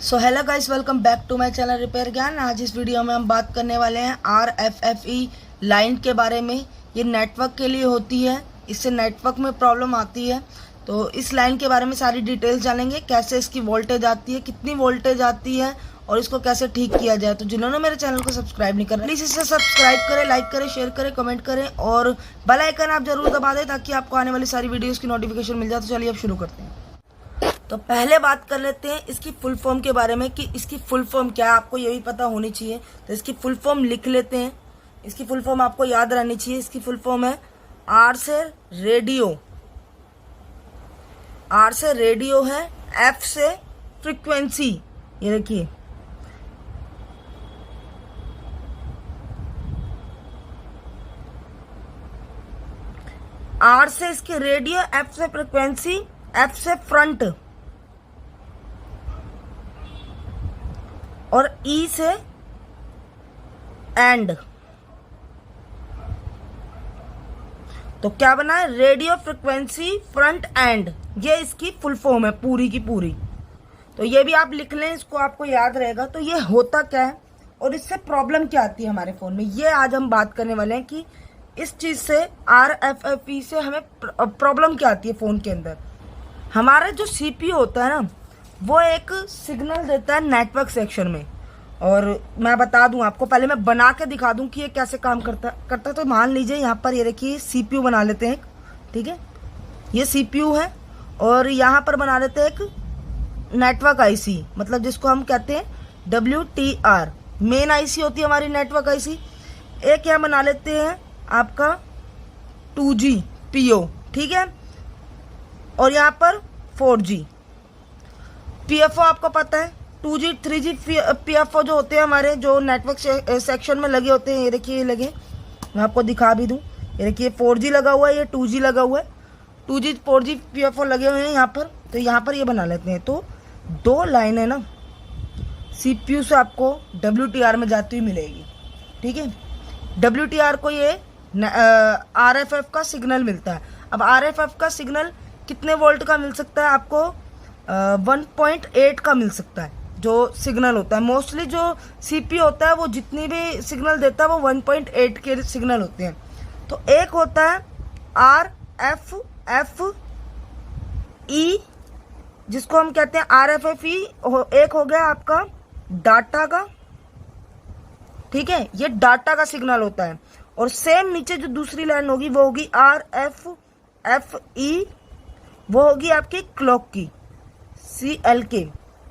So hello guys, welcome back to my channel repair ज्ञान। आज इस वीडियो में हम बात करने वाले हैं RFFE लाइन के बारे में। ये नेटवर्क के लिए होती है, इससे नेटवर्क में प्रॉब्लम आती है। तो इस लाइन के बारे में सारी डिटेल्स जानेंगे, कैसे इसकी वोल्टेज आती है, कितनी वोल्टेज आती है और इसको कैसे ठीक किया जाए। तो जिन्होंने मेरे चैनल को सब्सक्राइब नहीं करा, प्लीज़ इसे सब्सक्राइब करें, लाइक करें, शेयर करें, कमेंट करें और बेल आइकन आप जरूर दबा दें ताकि आपको आने वाली सारी वीडियोज़ की नोटिफिकेशन मिल जाए। तो चलिए अब शुरू करते हैं। तो पहले बात कर लेते हैं इसकी फुल फॉर्म के बारे में कि इसकी फुल फॉर्म क्या है, आपको ये भी पता होनी चाहिए। तो इसकी फुल फॉर्म लिख लेते हैं। इसकी फुल फॉर्म आपको याद रहनी चाहिए। इसकी फुल फॉर्म है R से रेडियो, R से रेडियो है, F से फ्रीक्वेंसी। ये देखिए, R से इसके रेडियो, F से फ्रीक्वेंसी, F से फ्रंट और E से एंड। तो क्या बना है? Radio, frequency, front, and. ये इसकी फुल फॉर्म है पूरी की पूरी। तो ये भी आप लिख लें, इसको आपको याद रहेगा। तो ये होता क्या है और इससे प्रॉब्लम क्या आती है हमारे फ़ोन में, ये आज हम बात करने वाले हैं कि इस चीज़ से RFFE से हमें प्रॉब्लम क्या आती है फ़ोन के अंदर। हमारा जो CPU होता है ना, वो एक सिग्नल देता है नेटवर्क सेक्शन में। और मैं बता दूं आपको, पहले मैं बना के दिखा दूं कि ये कैसे काम करता। तो मान लीजिए यहाँ पर ये देखिए CPU बना लेते हैं, ठीक है। ये CPU है और यहाँ पर बना लेते हैं एक नेटवर्क IC, मतलब जिसको हम कहते हैं WTR। मेन IC होती है हमारी नेटवर्क IC। एक यहाँ बना लेते हैं आपका 2G PO, ठीक है। और यहाँ पर 4G PFO। आपको पता है 2G 3G PFO जो होते हैं हमारे, जो नेटवर्क सेक्शन में लगे होते हैं। ये देखिए, ये लगे, मैं आपको दिखा भी दूं। ये देखिए 4G लगा हुआ है, ये 2G लगा हुआ है। 2G 4G PFO लगे हुए हैं यहाँ पर। तो यहाँ पर ये बना लेते हैं। तो दो लाइन है ना CPU से आपको WTR में जाती हुई मिलेगी, ठीक है। WTR को ये RFF का सिग्नल मिलता है। अब RFF का सिग्नल कितने वोल्ट का मिल सकता है आपको? 1.8 का मिल सकता है जो सिग्नल होता है। मोस्टली जो CPU होता है वो जितनी भी सिग्नल देता है वो 1.8 के सिग्नल होते हैं। तो एक होता है RFFE, जिसको हम कहते हैं RFFE। एक हो गया आपका डाटा का, ठीक है, ये डाटा का सिग्नल होता है। और सेम नीचे जो दूसरी लाइन होगी वो होगी RFFE, वो होगी आपकी क्लॉक की, CLK,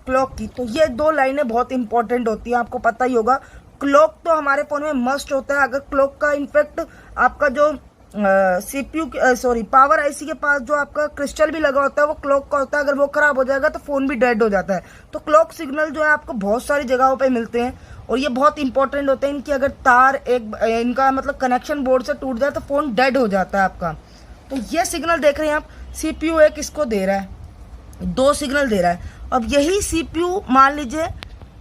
क्लॉक की। तो ये दो लाइनें बहुत इंपॉर्टेंट होती हैं, आपको पता ही होगा। क्लॉक तो हमारे फोन में मस्ट होता है। अगर क्लॉक का इनफेक्ट आपका जो पावर IC के पास जो आपका क्रिस्टल भी लगा होता है वो क्लॉक का होता है। अगर वो खराब हो जाएगा तो फोन भी डेड हो जाता है। तो क्लॉक सिग्नल जो है आपको बहुत सारी जगहों पे मिलते हैं और ये बहुत इंपॉर्टेंट होते हैं। इनकी अगर तार इनका मतलब कनेक्शन बोर्ड से टूट जाए तो फोन डेड हो जाता है आपका। तो ये सिग्नल देख रहे हैं आप, CPU एक इसको दे रहा है, दो सिग्नल दे रहा है। अब यही CPU मान लीजिए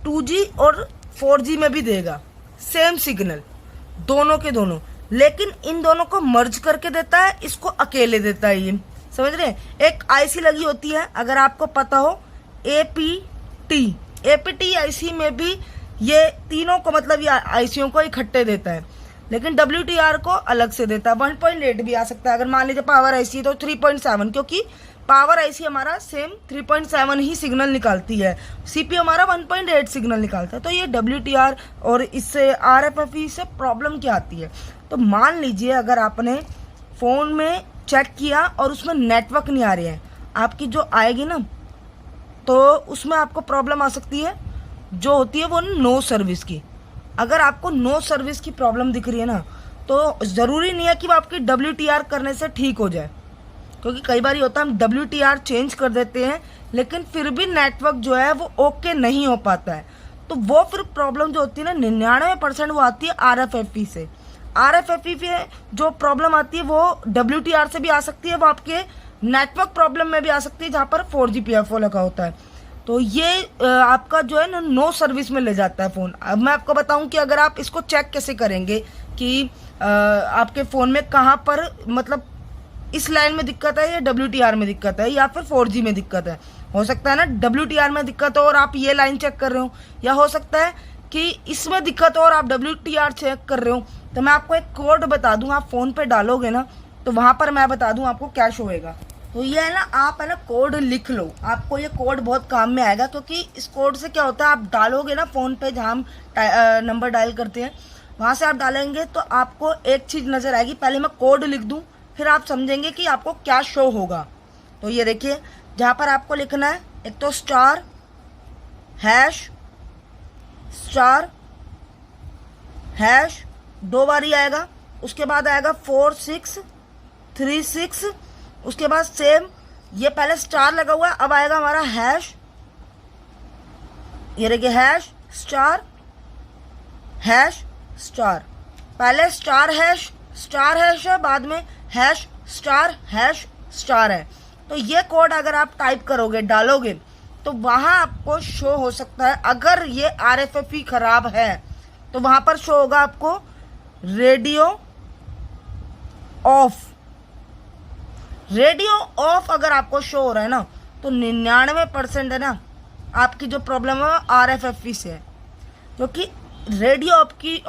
2G और 4G में भी देगा सेम सिग्नल, दोनों के दोनों, लेकिन इन दोनों को मर्ज करके देता है, इसको अकेले देता है। ये समझ रहे हैं? एक IC लगी होती है, अगर आपको पता हो, APT IC में भी ये तीनों को, मतलब ये ICओं को इकट्ठे देता है, लेकिन WTR को अलग से देता है। 1.8 भी आ सकता है। अगर मान लीजिए पावर IC तो 3.7, क्योंकि पावर IC हमारा सेम 3.7 ही सिग्नल निकालती है, CPU हमारा 1.8 सिग्नल निकालता है। तो ये WTR और इससे RFFE से प्रॉब्लम क्या आती है? तो मान लीजिए अगर आपने फ़ोन में चेक किया और उसमें नेटवर्क नहीं आ रहे हैं, आपकी जो आएगी ना, तो उसमें आपको प्रॉब्लम आ सकती है, जो होती है वो नो सर्विस की। अगर आपको नो सर्विस की प्रॉब्लम दिख रही है ना, तो ज़रूरी नहीं है कि वो आपकी WTR करने से ठीक हो जाए, क्योंकि कई बार होता है हम WTR चेंज कर देते हैं लेकिन फिर भी नेटवर्क जो है वो ओके नहीं हो पाता है। तो वो फिर प्रॉब्लम जो होती है ना 99% वो आती है RFFE से। RFFE पे जो प्रॉब्लम आती है वो WTR से भी आ सकती है, वो आपके नेटवर्क प्रॉब्लम में भी आ सकती है जहाँ पर 4G PFO लगा होता है। तो ये आपका जो है ना नो सर्विस में ले जाता है फ़ोन। अब मैं आपको बताऊं कि अगर आप इसको चेक कैसे करेंगे कि आपके फ़ोन में कहाँ पर मतलब इस लाइन में दिक्कत है या WTR में दिक्कत है या फिर 4G में दिक्कत है। हो सकता है ना WTR में दिक्कत हो और आप ये लाइन चेक कर रहे हो, या हो सकता है कि इसमें दिक्कत हो और आप WTR चेक कर रहे हो। तो मैं आपको एक कोड बता दूं, आप फ़ोन पे डालोगे ना तो वहाँ पर मैं बता दूं आपको क्या शो होएगा। तो ये है ना, आप है ना कोड लिख लो, आपको ये कोड बहुत काम में आएगा, क्योंकि इस कोड से क्या होता है, आप डालोगे ना फ़ोन पे जहाँ हम नंबर डायल करते हैं वहाँ से आप डालेंगे तो आपको एक चीज़ नज़र आएगी। पहले मैं कोड लिख दूँ फिर आप समझेंगे कि आपको क्या शो होगा। तो ये देखिए, जहाँ पर आपको लिखना है एक तो स्टार हैश 2 बारी आएगा, उसके बाद आएगा 4636, उसके बाद सेम, ये पहले स्टार लगा हुआ है, अब आएगा हमारा हैश, ये देखिए हैश स्टार, पहले स्टार हैश है, बाद में हैश स्टार है। तो ये कोड अगर आप टाइप करोगे, डालोगे, तो वहाँ आपको शो हो सकता है, अगर ये RFFE खराब है तो वहाँ पर शो होगा आपको रेडियो ऑफ अगर आपको शो हो रहा है ना तो 99% है ना आपकी जो प्रॉब्लम है RFFE से है, क्योंकि रेडियो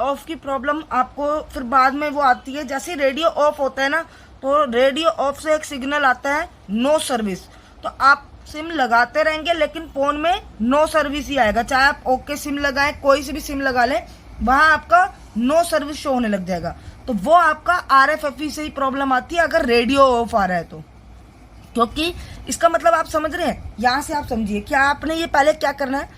ऑफ की प्रॉब्लम आपको फिर बाद में वो आती है। जैसे रेडियो ऑफ होता है ना तो रेडियो ऑफ से एक सिग्नल आता है नो सर्विस, तो आप सिम लगाते रहेंगे लेकिन फ़ोन में नो सर्विस ही आएगा, चाहे आप ओके सिम लगाएं, कोई सी भी सिम लगा लें, वहाँ आपका नो सर्विस शो होने लग जाएगा। तो वो आपका RFFE से ही प्रॉब्लम आती है अगर रेडियो ऑफ आ रहा है तो, क्योंकि इसका मतलब आप समझ रहे हैं। यहाँ से आप समझिए कि आपने ये पहले क्या करना है,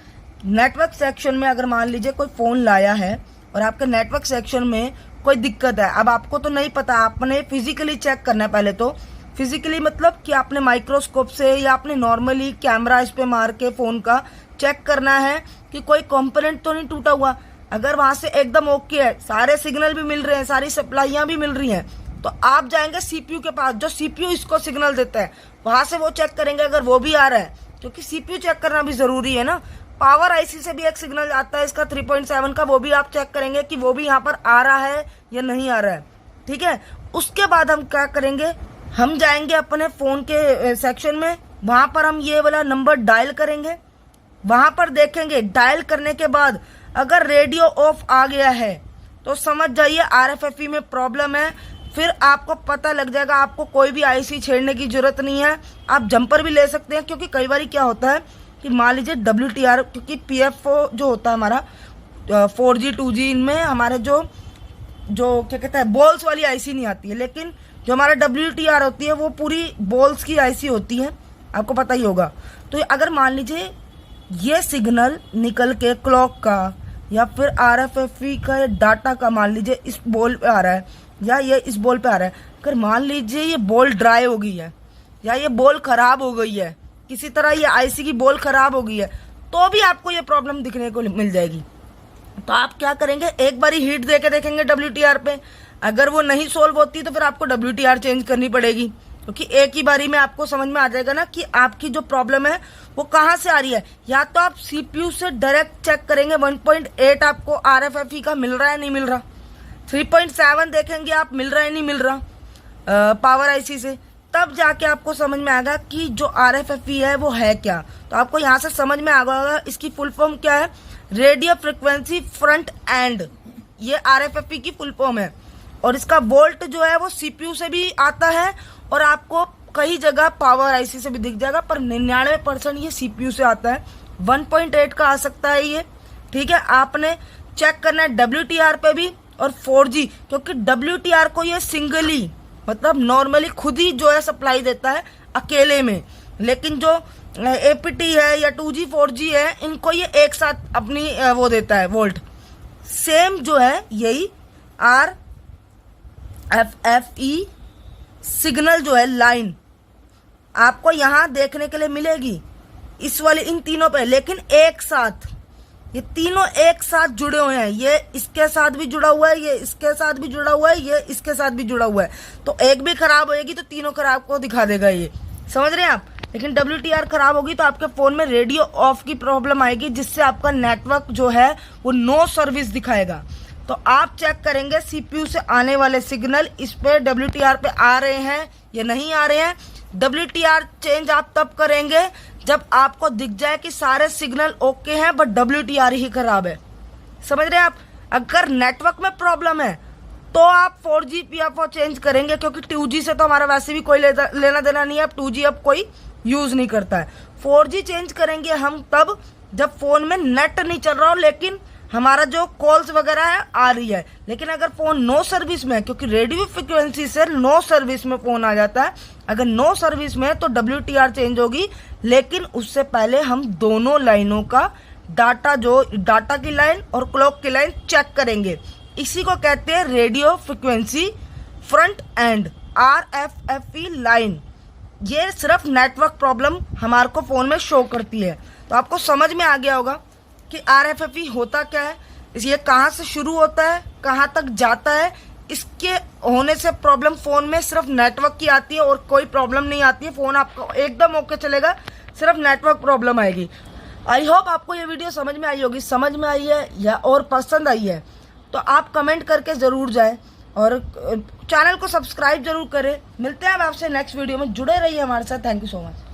नेटवर्क सेक्शन में अगर मान लीजिए कोई फ़ोन लाया है और आपके नेटवर्क सेक्शन में कोई दिक्कत है, अब आपको तो नहीं पता, आपने फिजिकली चेक करना है। पहले तो फिजिकली मतलब कि आपने माइक्रोस्कोप से या आपने नॉर्मली कैमरा इस पे मार के फ़ोन का चेक करना है कि कोई कंपोनेंट तो नहीं टूटा हुआ। अगर वहाँ से एकदम ओके है, सारे सिग्नल भी मिल रहे हैं, सारी सप्लाइयाँ भी मिल रही हैं, तो आप जाएंगे CPU के पास, जो CPU इसको सिग्नल देता है, वहाँ से वो चेक करेंगे अगर वो भी आ रहा है, क्योंकि CPU चेक करना भी ज़रूरी है ना। पावर IC से भी एक सिग्नल आता है इसका 3.7 का, वो भी आप चेक करेंगे कि वो भी यहाँ पर आ रहा है या नहीं आ रहा है, ठीक है। उसके बाद हम क्या करेंगे, हम जाएंगे अपने फ़ोन के सेक्शन में, वहाँ पर हम ये वाला नंबर डायल करेंगे, वहाँ पर देखेंगे डायल करने के बाद अगर रेडियो ऑफ आ गया है तो समझ जाइए RFFE में प्रॉब्लम है। फिर आपको पता लग जाएगा, आपको कोई भी IC छेड़ने की जरूरत नहीं है, आप जंपर भी ले सकते हैं। क्योंकि कई बार क्या होता है कि मान लीजिए WTR, क्योंकि PF जो होता है हमारा 4G 2G, इनमें हमारे जो क्या कहते हैं बॉल्स वाली IC नहीं आती है, लेकिन जो हमारा WTR होती है वो पूरी बॉल्स की IC होती है, आपको पता ही होगा। तो अगर मान लीजिए ये सिग्नल निकल के क्लॉक का या फिर RFFE का डाटा का मान लीजिए इस बॉल पे आ रहा है या ये इस बॉल पे आ रहा है, अगर मान लीजिए ये बॉल ड्राई हो गई है या ये बॉल खराब हो गई है, किसी तरह ये IC की बॉल खराब हो गई है, तो भी आपको ये प्रॉब्लम दिखने को मिल जाएगी। तो आप क्या करेंगे, एक बारी हीट दे के देखेंगे WTR पे, अगर वो नहीं सोल्व होती तो फिर आपको WTR चेंज करनी पड़ेगी, क्योंकि एक ही बारी में आपको समझ में आ जाएगा ना कि आपकी जो प्रॉब्लम है वो कहाँ से आ रही है। या तो आप CPU से डायरेक्ट चेक करेंगे, 1.8 आपको RFFE का मिल रहा है नहीं मिल रहा, 3.7 देखेंगे आप मिल रहा है नहीं मिल रहा पावर IC से, तब जाके आपको समझ में आएगा कि जो RFFE है वो है क्या। तो आपको यहाँ से समझ में आ गया इसकी फुल फॉर्म क्या है, रेडियो फ्रिक्वेंसी फ्रंट एंड, ये RFFE की फुल फॉर्म है। और इसका वोल्ट जो है वो CPU से भी आता है और आपको कई जगह पावर IC से भी दिख जाएगा, पर 99% ये CPU से आता है। 1.8 का आ सकता है ये, ठीक है। आपने चेक करना है WTR पे भी और 4G, क्योंकि WTR को ये सिंगली मतलब नॉर्मली खुद ही जो है सप्लाई देता है अकेले में, लेकिन जो APT है या 2G 4G है इनको ये एक साथ अपनी वो देता है वोल्ट। सेम जो है यही RFFE सिग्नल जो है लाइन आपको यहाँ देखने के लिए मिलेगी इस वाले इन तीनों पे, लेकिन एक साथ ये तीनों एक साथ जुड़े हुए हैं। ये इसके साथ भी जुड़ा हुआ है, ये इसके साथ भी जुड़ा हुआ है, ये इसके साथ भी जुड़ा हुआ है। तो एक भी खराब होएगी तो तीनों खराब को दिखा देगा ये, समझ रहे हैं आप। लेकिन WTR खराब होगी तो आपके फ़ोन में रेडियो ऑफ की प्रॉब्लम आएगी, जिससे आपका नेटवर्क जो है वो नो सर्विस दिखाएगा। तो आप चेक करेंगे CPU से आने वाले सिग्नल इस पे WTR पे आ रहे हैं या नहीं आ रहे हैं। WTR चेंज आप तब करेंगे जब आपको दिख जाए कि सारे सिग्नल ओके हैं बट WTR ही खराब है। समझ रहे हैं आप? अगर नेटवर्क में प्रॉब्लम है तो आप 4G PFO चेंज करेंगे, क्योंकि 2G से तो हमारा वैसे भी कोई लेना देना नहीं है। अब 2G अब कोई यूज नहीं करता है। 4G चेंज करेंगे हम तब जब फोन में नेट नहीं चल रहा हो, लेकिन हमारा जो कॉल्स वगैरह है आ रही है। लेकिन अगर फोन नो सर्विस में है, क्योंकि रेडियो फ्रिक्वेंसी से नो सर्विस में फोन आ जाता है, अगर नो सर्विस में है तो WTR चेंज होगी। लेकिन उससे पहले हम दोनों लाइनों का डाटा की लाइन और क्लॉक की लाइन चेक करेंगे। इसी को कहते हैं radio frequency front end, RFFE line. ये सिर्फ नेटवर्क प्रॉब्लम हमारे को फोन में शो करती है। तो आपको समझ में आ गया होगा कि RFFE होता क्या है, ये कहाँ से शुरू होता है, कहाँ तक जाता है। इसके होने से प्रॉब्लम फोन में सिर्फ नेटवर्क की आती है और कोई प्रॉब्लम नहीं आती है। फोन आपको एकदम ओके चलेगा, सिर्फ नेटवर्क प्रॉब्लम आएगी। आई होप आपको ये वीडियो समझ में आई होगी। समझ में आई है या और पसंद आई है तो आप कमेंट करके ज़रूर जाएं और चैनल को सब्सक्राइब जरूर करें। मिलते हैं आपसे नेक्स्ट वीडियो में, जुड़े रहिए हमारे साथ। Thank you so much.